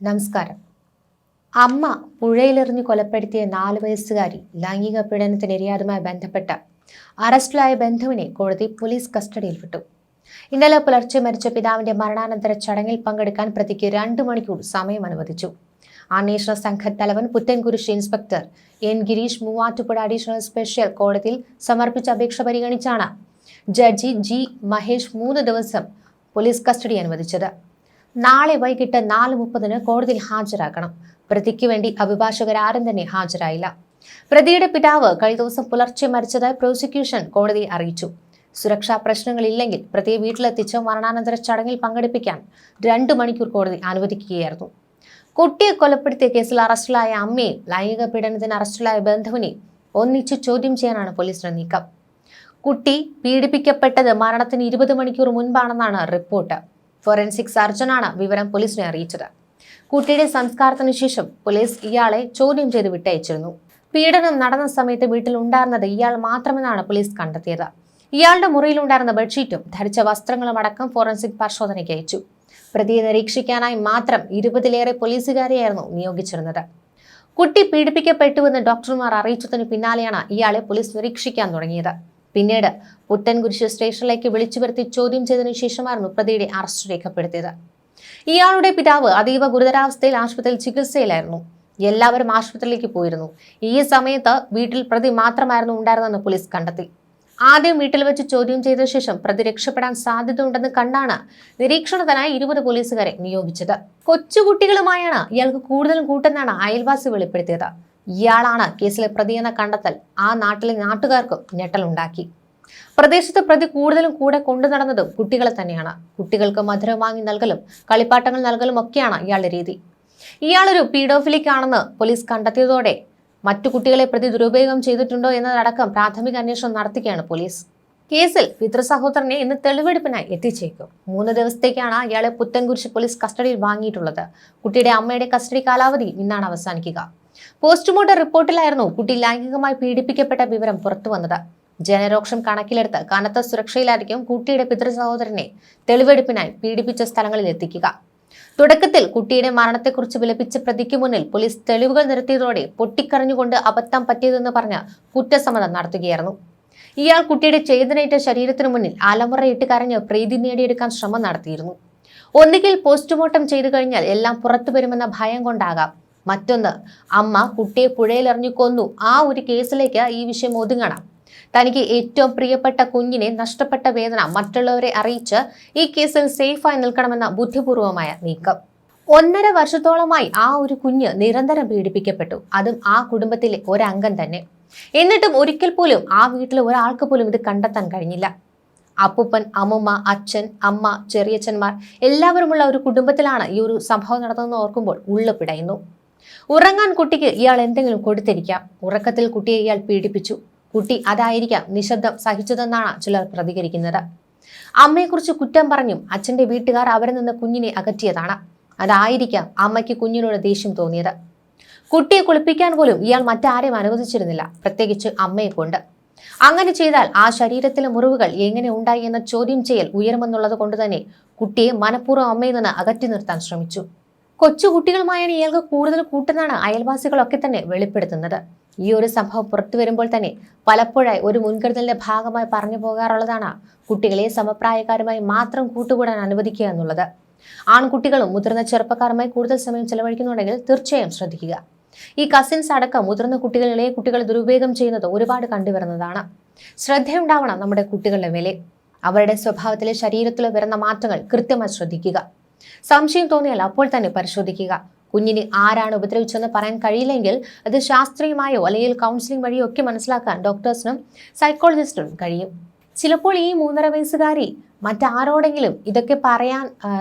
നമസ്കാരം. അമ്മ പുഴയിലെറിഞ്ഞു കൊലപ്പെടുത്തിയ 4 വയസ്സുകാരി ലൈംഗിക പീഡനത്തിനിരയാതുമായി ബന്ധപ്പെട്ട് അറസ്റ്റിലായ ബന്ധുവിനെ കോടതി പോലീസ് കസ്റ്റഡിയിൽ വിട്ടു. ഇന്നലെ പുലർച്ചെ മരിച്ച പിതാവിന്റെ മരണാനന്തര ചടങ്ങിൽ പങ്കെടുക്കാൻ പ്രതിക്ക് 2 മണിക്കൂർ സമയം അനുവദിച്ചു. അന്വേഷണ സംഘത്തലവൻ Puthenkurish inspector N Girish Muvattupuzha additional special കോടതിയിൽ സമർപ്പിച്ച അപേക്ഷ പരിഗണിച്ചാണ് ജഡ്ജി ജി മഹേഷ് 3 ദിവസം പോലീസ് കസ്റ്റഡി അനുവദിച്ചത്. നാളെ വൈകിട്ട് 4:30 കോടതിയിൽ ഹാജരാക്കണം. പ്രതിക്ക് വേണ്ടി അഭിഭാഷകരാരും തന്നെ ഹാജരായില്ല. പ്രതിയുടെ പിതാവ് കഴിഞ്ഞ ദിവസം പുലർച്ചെ മരിച്ചതായി പ്രോസിക്യൂഷൻ കോടതിയെ അറിയിച്ചു. സുരക്ഷാ പ്രശ്നങ്ങളില്ലെങ്കിൽ പ്രതിയെ വീട്ടിലെത്തിച്ച് മരണാനന്തര ചടങ്ങിൽ പങ്കെടുപ്പിക്കാൻ 2 മണിക്കൂർ കോടതി അനുവദിക്കുകയായിരുന്നു. കുട്ടിയെ കൊലപ്പെടുത്തിയ കേസിൽ അറസ്റ്റിലായ അമ്മയും ലൈംഗിക പീഡനത്തിന് അറസ്റ്റിലായ ബന്ധുവിനെയും ഒന്നിച്ച് ചോദ്യം ചെയ്യാനാണ് പോലീസിന്റെ നീക്കം. കുട്ടി പീഡിപ്പിക്കപ്പെട്ടത് മരണത്തിന് 20 മണിക്കൂർ മുൻപാണെന്നാണ് റിപ്പോർട്ട്. ഫോറൻസിക് സർജനാണ് വിവരം പോലീസിനെ അറിയിച്ചത്. കുട്ടിയുടെ സംസ്കാരത്തിന് ശേഷം പോലീസ് ഇയാളെ ചോദ്യം ചെയ്ത് വിട്ടയച്ചിരുന്നു. പീഡനം നടന്ന സമയത്ത് വീട്ടിൽ ഉണ്ടായിരുന്നത് ഇയാൾ മാത്രമെന്നാണ് പോലീസ് കണ്ടെത്തിയത്. ഇയാളുടെ മുറിയിലുണ്ടായിരുന്ന ബെഡ്ഷീറ്റും ധരിച്ച വസ്ത്രങ്ങളും അടക്കം ഫോറൻസിക് പരിശോധനയ്ക്ക് അയച്ചു. പ്രതിയെ നിരീക്ഷിക്കാനായി മാത്രം 20-ലേറെ പോലീസുകാരെയായിരുന്നു നിയോഗിച്ചിരുന്നത്. കുട്ടി പീഡിപ്പിക്കപ്പെട്ടുവെന്ന് ഡോക്ടർമാർ അറിയിച്ചതിന് പിന്നാലെയാണ് ഇയാളെ പോലീസ് നിരീക്ഷിക്കാൻ തുടങ്ങിയത്. പിന്നീട് പുത്തൻകുരിശ് സ്റ്റേഷനിലേക്ക് വിളിച്ചു വരുത്തി ചോദ്യം ചെയ്തതിനു ശേഷമായിരുന്നു പ്രതിയുടെ അറസ്റ്റ് രേഖപ്പെടുത്തിയത്. ഇയാളുടെ പിതാവ് അതീവ ഗുരുതരാവസ്ഥയിൽ ആശുപത്രിയിൽ ചികിത്സയിലായിരുന്നു. എല്ലാവരും ആശുപത്രിയിലേക്ക് പോയിരുന്നു. ഈ സമയത്ത് വീട്ടിൽ പ്രതി മാത്രമായിരുന്നു ഉണ്ടായിരുന്നെന്ന് പോലീസ് കണ്ടെത്തി. ആദ്യം വീട്ടിൽ വെച്ച് ചോദ്യം ചെയ്ത ശേഷം പ്രതി രക്ഷപ്പെടാൻ സാധ്യതയുണ്ടെന്ന് കണ്ടാണ് നിരീക്ഷണത്തിനായി 20 പോലീസുകാരെ നിയോഗിച്ചത്. കൊച്ചുകുട്ടികളുമായാണ് ഇയാൾക്ക് കൂടുതലും കൂട്ടെന്നാണ് അയൽവാസി വെളിപ്പെടുത്തിയത്. ഇയാളാണ് കേസിലെ പ്രതിയെന്ന കണ്ടെത്തൽ ആ നാട്ടിലെ നാട്ടുകാർക്കും ഞെട്ടലുണ്ടാക്കി. പ്രദേശത്ത് പ്രതി കൂടുതലും കൂടെ കൊണ്ടു നടന്നതും കുട്ടികളെ തന്നെയാണ്. കുട്ടികൾക്ക് മധുരം വാങ്ങി നൽകലും കളിപ്പാട്ടങ്ങൾ നൽകലും ഒക്കെയാണ് ഇയാളുടെ രീതി. ഇയാളൊരു പീഡോഫിലിക് ആണെന്ന് പോലീസ് കണ്ടെത്തിയതോടെ മറ്റു കുട്ടികളെ പ്രതി ദുരുപയോഗം ചെയ്തിട്ടുണ്ടോ എന്നതടക്കം പ്രാഥമിക അന്വേഷണം നടത്തുകയാണ് പോലീസ്. കേസിൽ പിതൃസഹോദരനെ ഇന്ന് തെളിവെടുപ്പിനായി എത്തിച്ചേക്കും. 3 ദിവസത്തേക്കാണ് ഇയാളെ പുത്തൻകുരിശ് പോലീസ് കസ്റ്റഡിയിൽ വാങ്ങിയിട്ടുള്ളത്. കുട്ടിയുടെ അമ്മയുടെ കസ്റ്റഡി കാലാവധി ഇന്നാണ് അവസാനിക്കുക. പോസ്റ്റ്മോർട്ടം റിപ്പോർട്ടിലായിരുന്നു കുട്ടി ലൈംഗികമായി പീഡിപ്പിക്കപ്പെട്ട വിവരം പുറത്തുവന്നത്. ജനരോക്ഷം കണക്കിലെടുത്ത് കനത്ത സുരക്ഷയിലായിരിക്കും കുട്ടിയുടെ പിതൃസഹോദരനെ തെളിവെടുപ്പിനായി പീഡിപ്പിച്ച സ്ഥലങ്ങളിൽ എത്തിക്കുക. തുടക്കത്തിൽ കുട്ടിയുടെ മരണത്തെക്കുറിച്ച് വിലപിച്ച പ്രതിക്ക് മുന്നിൽ പോലീസ് തെളിവുകൾ നിരത്തിയതോടെ പൊട്ടിക്കരഞ്ഞുകൊണ്ട് അബദ്ധം പറ്റിയതെന്ന് പറഞ്ഞ് കുറ്റസമ്മതം നടത്തുകയായിരുന്നു. ഇയാൾ കുട്ടിയുടെ ചേതനയേറ്റ ശരീരത്തിനു മുന്നിൽ അലമുറയിട്ട് കരഞ്ഞ് പ്രീതി നേടിയെടുക്കാൻ ശ്രമം നടത്തിയിരുന്നു. ഒന്നുകിൽ പോസ്റ്റ്മോർട്ടം ചെയ്തു കഴിഞ്ഞാൽ എല്ലാം പുറത്തു വരുമെന്ന ഭയം കൊണ്ടാകാം. മറ്റൊന്ന്, അമ്മ കുട്ടിയെ പുഴയിലെറിഞ്ഞു കൊന്നു. ആ ഒരു കേസിലേക്ക് ഈ വിഷയം ഒതുങ്ങണം. തനിക്ക് ഏറ്റവും പ്രിയപ്പെട്ട കുഞ്ഞിനെ നഷ്ടപ്പെട്ട വേദന മറ്റുള്ളവരെ അറിയിച്ച് ഈ കേസിൽ സേഫായി നിൽക്കണമെന്ന ബുദ്ധിപൂർവമായ നീക്കം. 1.5 വർഷത്തോളമായി ആ ഒരു കുഞ്ഞ് നിരന്തരം പീഡിപ്പിക്കപ്പെട്ടു. അതും ആ കുടുംബത്തിലെ ഒരംഗം തന്നെ. എന്നിട്ടും ഒരിക്കൽ പോലും ആ വീട്ടിലെ ഒരാൾക്ക് പോലും ഇത് കണ്ടെത്താൻ കഴിഞ്ഞില്ല. അപ്പൂപ്പൻ, അമ്മുമ്മ, അച്ഛൻ, അമ്മ, ചെറിയച്ഛന്മാർ എല്ലാവരുമുള്ള ഒരു കുടുംബത്തിലാണ് ഈ ഒരു സംഭവം നടന്നതെന്ന് ഓർക്കുമ്പോൾ ഉള്ളു പിടയുന്നു. ഉറങ്ങാൻ കുട്ടിക്ക് ഇയാൾ എന്തെങ്കിലും കൊടുത്തിരിക്കാം. ഉറക്കത്തിൽ കുട്ടിയെ ഇയാൾ പീഡിപ്പിച്ചു. കുട്ടി അതായിരിക്കാം നിശബ്ദം സഹിച്ചതെന്നാണ് ചിലർ പ്രതികരിക്കുന്നത്. അമ്മയെക്കുറിച്ച് കുറ്റം പറഞ്ഞും അച്ഛന്റെ വീട്ടുകാർ അവരിൽ നിന്ന് കുഞ്ഞിനെ അകറ്റിയതാണ്. അതായിരിക്കാം അമ്മയ്ക്ക് കുഞ്ഞിനോട് ദേഷ്യം തോന്നിയത്. കുട്ടിയെ കുളിപ്പിക്കാൻ പോലും ഇയാൾ മറ്റാരെയും അനുവദിച്ചിരുന്നില്ല, പ്രത്യേകിച്ച് അമ്മയെ കൊണ്ട്. അങ്ങനെ ചെയ്താൽ ആ ശരീരത്തിലെ മുറിവുകൾ എങ്ങനെ ഉണ്ടായി എന്ന ചോദ്യം ചെയ്യൽ ഉയരുമെന്നുള്ളത് കൊണ്ട് തന്നെ കുട്ടിയെ മനഃപൂർവ്വം അമ്മയിൽ നിന്ന് അകറ്റി നിർത്താൻ ശ്രമിച്ചു. കൊച്ചുകുട്ടികളുമായാണ് ഇയാൾക്ക് കൂടുതൽ കൂട്ടെന്നാണ് അയൽവാസികളൊക്കെ തന്നെ വെളിപ്പെടുത്തുന്നത്. ഈ ഒരു സംഭവം പുറത്തു വരുമ്പോൾ തന്നെ പലപ്പോഴായി ഒരു മുൻകരുതലിന്റെ ഭാഗമായി പറഞ്ഞു പോകാറുള്ളതാണ് കുട്ടികളെ സമപ്രായക്കാരുമായി മാത്രം കൂട്ടുകൂടാൻ അനുവദിക്കുക എന്നുള്ളത്. ആൺകുട്ടികളും മുതിർന്ന ചെറുപ്പക്കാരുമായി കൂടുതൽ സമയം ചെലവഴിക്കുന്നുണ്ടെങ്കിൽ തീർച്ചയായും ശ്രദ്ധിക്കുക. ഈ കസിൻസ് അടക്കം മുതിർന്ന കുട്ടികൾ ഇളയ കുട്ടികൾ ദുരുപയോഗം ചെയ്യുന്നത് ഒരുപാട് കണ്ടുവരുന്നതാണ്. ശ്രദ്ധയുണ്ടാവണം നമ്മുടെ കുട്ടികളുടെ മേലെ. അവരുടെ സ്വഭാവത്തിലെ ശരീരത്തിലോ വരുന്ന മാറ്റങ്ങൾ കൃത്യമായി ശ്രദ്ധിക്കുക. സംശയം തോന്നിയാൽ അപ്പോൾ തന്നെ പരിശോധിക്കുക. കുഞ്ഞിനെ ആരാണ് ഉപദ്രവിച്ചെന്ന് പറയാൻ കഴിയില്ലെങ്കിൽ അത് ശാസ്ത്രീയമായോ അല്ലെങ്കിൽ കൗൺസിലിംഗ് വഴിയോ ഒക്കെ മനസ്സിലാക്കാൻ ഡോക്ടേഴ്സിനും സൈക്കോളജിസ്റ്റിനും കഴിയും. ചിലപ്പോൾ ഈ 3.5 വയസ്സുകാരി മറ്റാരോടെങ്കിലും ഇതൊക്കെ പറയാൻ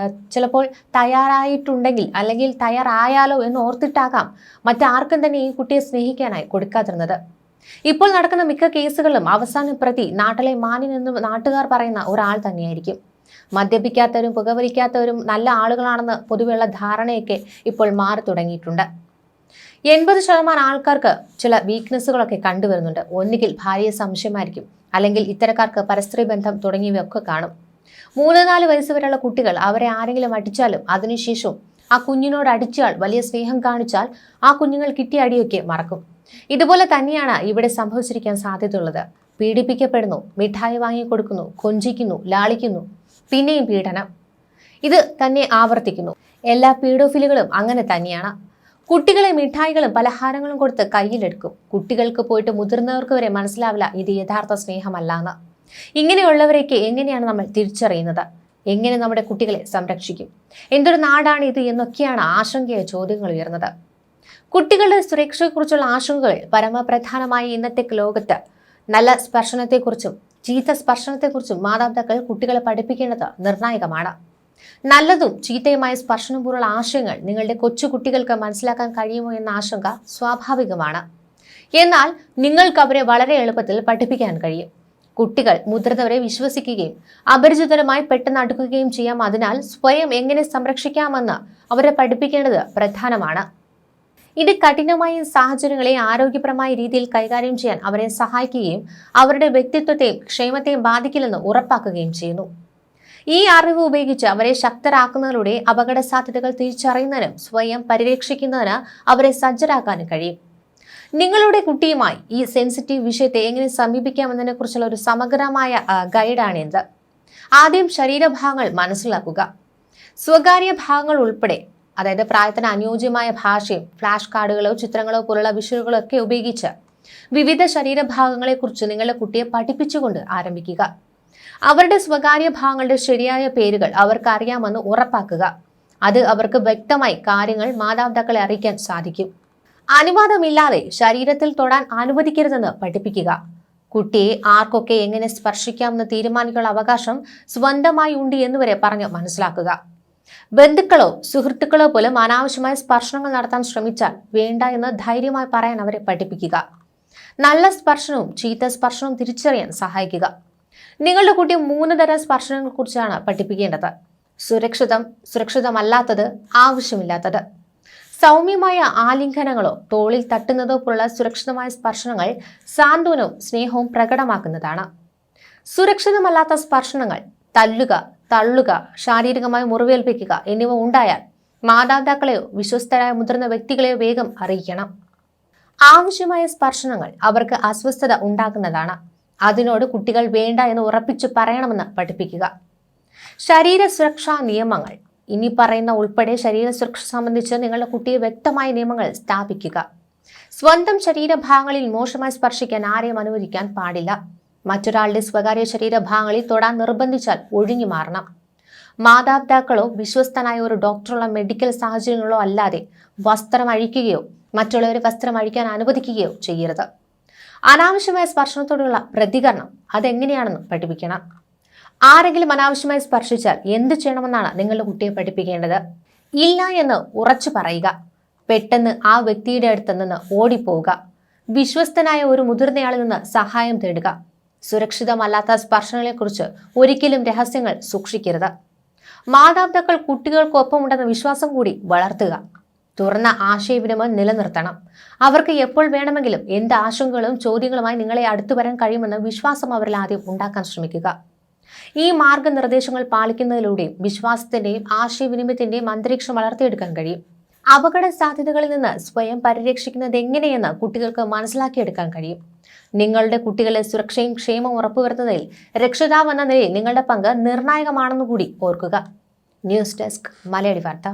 ചിലപ്പോൾ തയ്യാറായിട്ടുണ്ടെങ്കിൽ അല്ലെങ്കിൽ തയ്യാറായാലോ എന്ന് ഓർത്തിട്ടാകാം മറ്റാർക്കും തന്നെ ഈ കുട്ടിയെ സ്നേഹിക്കാനായി കൊടുക്കാതിരുന്നത്. ഇപ്പോൾ നടക്കുന്ന മിക്ക കേസുകളിലും അവസാന പ്രതി നാട്ടിലെ മാന്യൻ എന്ന് നാട്ടുകാർ പറയുന്ന ഒരാൾ തന്നെയായിരിക്കും. മദ്യപിക്കാത്തവരും പുകവലിക്കാത്തവരും നല്ല ആളുകളാണെന്ന് പൊതുവെയുള്ള ധാരണയൊക്കെ ഇപ്പോൾ മാറി തുടങ്ങിയിട്ടുണ്ട്. 80% ആൾക്കാർക്ക് ചില വീക്ക്നെസ്സുകളൊക്കെ കണ്ടുവരുന്നുണ്ട്. ഒന്നുകിൽ ഭാര്യയെ സംശയമായിരിക്കും, അല്ലെങ്കിൽ ഇത്തരക്കാർക്ക് പരസ്ത്രീ ബന്ധം തുടങ്ങിയവയൊക്കെ കാണും. 3-4 വയസ്സ് വരെയുള്ള കുട്ടികൾ അവരെ ആരെങ്കിലും അടിച്ചാലും അതിനുശേഷം ആ കുഞ്ഞിനോട് അടിച്ചയാൾ വലിയ സ്നേഹം കാണിച്ചാൽ ആ കുഞ്ഞുങ്ങൾ കിട്ടിയ അടിയൊക്കെ മറക്കും. ഇതുപോലെ തന്നെയാണ് ഇവിടെ സംഭവിച്ചിരിക്കാൻ സാധ്യതയുള്ളത്. പീഡിപ്പിക്കപ്പെടുന്നു, മിഠായി വാങ്ങിക്കൊടുക്കുന്നു, കൊഞ്ചിക്കുന്നു, ലാളിക്കുന്നു, പിന്നെയും പീഡനം. ഇത് തന്നെ ആവർത്തിക്കുന്നു. എല്ലാ പീഡോഫിലുകളും അങ്ങനെ തന്നെയാണ്. കുട്ടികളെ മിഠായികളും പലഹാരങ്ങളും കൊടുത്ത് കയ്യിലെടുക്കും. കുട്ടികൾക്ക് പോയിട്ട് മുതിർന്നവർക്ക് വരെ മനസ്സിലാവില്ല ഇത് യഥാർത്ഥ സ്നേഹമല്ലാന്ന്. ഇങ്ങനെയുള്ളവരെയൊക്കെ എങ്ങനെയാണ് നമ്മൾ തിരിച്ചറിയുന്നത്? എങ്ങനെ നമ്മുടെ കുട്ടികളെ സംരക്ഷിക്കും? എന്തൊരു നാടാണ് ഇത് എന്നൊക്കെയാണ് ആശങ്കയായ ചോദ്യങ്ങൾ ഉയർന്നത്. കുട്ടികളുടെ സുരക്ഷയെക്കുറിച്ചുള്ള ആശങ്കകൾ പരമപ്രധാനമായ ഇന്നത്തെ ലോകത്ത് നല്ല സ്പർശനത്തെക്കുറിച്ചും ചീത്ത സ്പർശനത്തെക്കുറിച്ചും മാതാപിതാക്കൾ കുട്ടികളെ പഠിപ്പിക്കേണ്ടത് നിർണായകമാണ്. നല്ലതും ചീത്തയുമായ സ്പർശനം പോലുള്ള ആശയങ്ങൾ നിങ്ങളുടെ കൊച്ചു കുട്ടികൾക്ക് മനസ്സിലാക്കാൻ കഴിയുമോ എന്ന ആശങ്ക സ്വാഭാവികമാണ്. എന്നാൽ നിങ്ങൾക്ക് അവരെ വളരെ എളുപ്പത്തിൽ പഠിപ്പിക്കാൻ കഴിയും. കുട്ടികൾ മുതിർന്നവരെ വിശ്വസിക്കുകയും അപരിചിതരുമായി പെട്ടെന്ന് അടുക്കുകയും ചെയ്യാം. അതിനാൽ സ്വയം എങ്ങനെ സംരക്ഷിക്കാമെന്ന് അവരെ പഠിപ്പിക്കേണ്ടത് പ്രധാനമാണ്. ഇത് കഠിനമായ സാഹചര്യങ്ങളെ ആരോഗ്യപരമായ രീതിയിൽ കൈകാര്യം ചെയ്യാൻ അവരെ സഹായിക്കുകയും അവരുടെ വ്യക്തിത്വത്തെയും ക്ഷേമത്തെയും ബാധിക്കില്ലെന്ന് ഉറപ്പാക്കുകയും ചെയ്യുന്നു. ഈ അറിവ് ഉപയോഗിച്ച് അവരെ ശക്തരാക്കുന്നതിലൂടെ അപകട സാധ്യതകൾ തിരിച്ചറിയുന്നതിനും സ്വയം പരിരക്ഷിക്കുന്നതിന് അവരെ സജ്ജരാക്കാനും കഴിയും. നിങ്ങളുടെ കുട്ടിയുമായി ഈ സെൻസിറ്റീവ് വിഷയത്തെ എങ്ങനെ സമീപിക്കാമെന്നതിനെ കുറിച്ചുള്ള ഒരു സമഗ്രമായ ഗൈഡാണിത്. ആദ്യം ശരീരഭാഗങ്ങൾ മനസ്സിലാക്കുക. സ്വകാര്യ ഭാഗങ്ങൾ ഉൾപ്പെടെ, അതായത് പ്രായത്തിന് അനുയോജ്യമായ ഭാഷയും ഫ്ലാഷ് കാർഡുകളോ ചിത്രങ്ങളോ പോലുള്ള വിഷ്വലുകളോ ഒക്കെ ഉപയോഗിച്ച് വിവിധ ശരീരഭാഗങ്ങളെക്കുറിച്ച് നിങ്ങളുടെ കുട്ടിയെ പഠിപ്പിച്ചുകൊണ്ട് ആരംഭിക്കുക. അവരുടെ സ്വകാര്യ ഭാഗങ്ങളുടെ ശരിയായ പേരുകൾ അവർക്ക് അറിയാമെന്ന് ഉറപ്പാക്കുക. അത് അവർക്ക് വ്യക്തമായി കാര്യങ്ങൾ മാതാപിതാക്കളെ അറിയിക്കാൻ സാധിക്കും. അനുവാദമില്ലാതെ ശരീരത്തിൽ തൊടാൻ അനുവദിക്കരുതെന്ന് പഠിപ്പിക്കുക. കുട്ടിയെ ആർക്കൊക്കെ എങ്ങനെ സ്പർശിക്കാമെന്ന് തീരുമാനിക്കാനുള്ള അവകാശം സ്വന്തമായി ഉണ്ട് എന്നുവരെ പറഞ്ഞ് മനസ്സിലാക്കുക. ബന്ധുക്കളോ സുഹൃത്തുക്കളോ പോലും അനാവശ്യമായ സ്പർശനങ്ങൾ നടത്താൻ ശ്രമിച്ചാൽ വേണ്ട എന്ന് ധൈര്യമായി പറയാൻ അവരെ പഠിപ്പിക്കുക. നല്ല സ്പർശനവും ചീത്ത സ്പർശനവും തിരിച്ചറിയാൻ സഹായിക്കുക. നിങ്ങളുടെ കുട്ടിയെ 3 തരം സ്പർശനങ്ങളെ കുറിച്ചാണ് പഠിപ്പിക്കേണ്ടത്. സുരക്ഷിതം, സുരക്ഷിതമല്ലാത്തത്, ആവശ്യമില്ലാത്തത്. സൗമ്യമായ ആലിംഗനങ്ങളോ തോളിൽ തട്ടുന്നതോ പോലുള്ള സുരക്ഷിതമായ സ്പർശനങ്ങൾ സാന്ത്വനവും സ്നേഹവും പ്രകടമാക്കുന്നതാണ്. സുരക്ഷിതമല്ലാത്ത സ്പർശനങ്ങൾ തല്ലുക, തള്ളുക, ശാരീരികമായി മുറിവേൽപ്പിക്കുക എന്നിവ ഉണ്ടായാൽ മാതാപിതാക്കളെയോ വിശ്വസ്തരായ മുതിർന്ന വ്യക്തികളെയോ വേഗം അറിയിക്കണം. ആവശ്യമായ സ്പർശനങ്ങൾ അവർക്ക് അസ്വസ്ഥത ഉണ്ടാക്കുന്നതാണ്. അതിനോട് കുട്ടികൾ വേണ്ട എന്ന് ഉറപ്പിച്ചു പറയണമെന്ന് പഠിപ്പിക്കുക. ശരീര സുരക്ഷാ നിയമങ്ങൾ. ഇനി പറയുന്ന ഉൾപ്പെടെ ശരീര സുരക്ഷ സംബന്ധിച്ച് നിങ്ങളുടെ കുട്ടിയെ വ്യക്തമായ നിയമങ്ങൾ സ്ഥാപിക്കുക. സ്വന്തം ശരീരഭാഗങ്ങളിൽ മോശമായി സ്പർശിക്കാൻ ആരെയും അനുവദിക്കാൻ പാടില്ല. മറ്റൊരാളുടെ സ്വകാര്യ ശരീരഭാഗങ്ങളിൽ തൊടാൻ നിർബന്ധിച്ചാൽ ഒഴിഞ്ഞു മാറണം. മാതാപിതാക്കളോ വിശ്വസ്തനായ ഒരു ഡോക്ടറുള്ള മെഡിക്കൽ സാഹചര്യങ്ങളോ അല്ലാതെ വസ്ത്രം അഴിക്കുകയോ മറ്റുള്ളവരെ വസ്ത്രം അഴിക്കാൻ അനുവദിക്കുകയോ ചെയ്യരുത്. അനാവശ്യമായ സ്പർശനത്തോടുള്ള പ്രതികരണം അതെങ്ങനെയാണെന്ന് പഠിപ്പിക്കണം. ആരെങ്കിലും അനാവശ്യമായി സ്പർശിച്ചാൽ എന്ത് ചെയ്യണമെന്നാണ് നിങ്ങളുടെ കുട്ടിയെ പഠിപ്പിക്കേണ്ടത്. ഇല്ല എന്ന് ഉറച്ചു പറയുക. പെട്ടെന്ന് ആ വ്യക്തിയുടെ അടുത്ത് നിന്ന് ഓടിപ്പോവുക. വിശ്വസ്തനായ ഒരു മുതിർന്നയാളിൽ നിന്ന് സഹായം തേടുക. സുരക്ഷിതമല്ലാത്ത സ്പർശനങ്ങളെക്കുറിച്ച് ഒരിക്കലും രഹസ്യങ്ങൾ സൂക്ഷിക്കരുത്. മാതാപിതാക്കൾ കുട്ടികൾക്കൊപ്പമുണ്ടെന്ന വിശ്വാസം കൂടി വളർത്തുക. തുറന്ന ആശയവിനിമയം നിലനിർത്തണം. അവർക്ക് എപ്പോൾ വേണമെങ്കിലും എന്ത് ആശങ്കകളും ചോദ്യങ്ങളുമായി നിങ്ങളെ അടുത്തു വരാൻ കഴിയുമെന്ന വിശ്വാസം അവരിൽ ആദ്യം ഉണ്ടാക്കാൻ ശ്രമിക്കുക. ഈ മാർഗനിർദ്ദേശങ്ങൾ പാലിക്കുന്നതിലൂടെയും വിശ്വാസത്തിന്റെയും ആശയവിനിമയത്തിന്റെയും അന്തരീക്ഷം വളർത്തിയെടുക്കാൻ കഴിയും. അപകട സാധ്യതകളിൽ നിന്ന് സ്വയം പരിരക്ഷിക്കുന്നത് എങ്ങനെയെന്ന് കുട്ടികൾക്ക് മനസ്സിലാക്കിയെടുക്കാൻ കഴിയും. നിങ്ങളുടെ കുട്ടികളുടെ സുരക്ഷയും ക്ഷേമവും ഉറപ്പുവരുത്തുന്നതിൽ രക്ഷിതാവ് എന്ന നിലയിൽ നിങ്ങളുടെ പങ്ക് നിർണായകമാണെന്ന് കൂടി ഓർക്കുക. ന്യൂസ് ഡെസ്ക് മലയാളി വാർത്ത.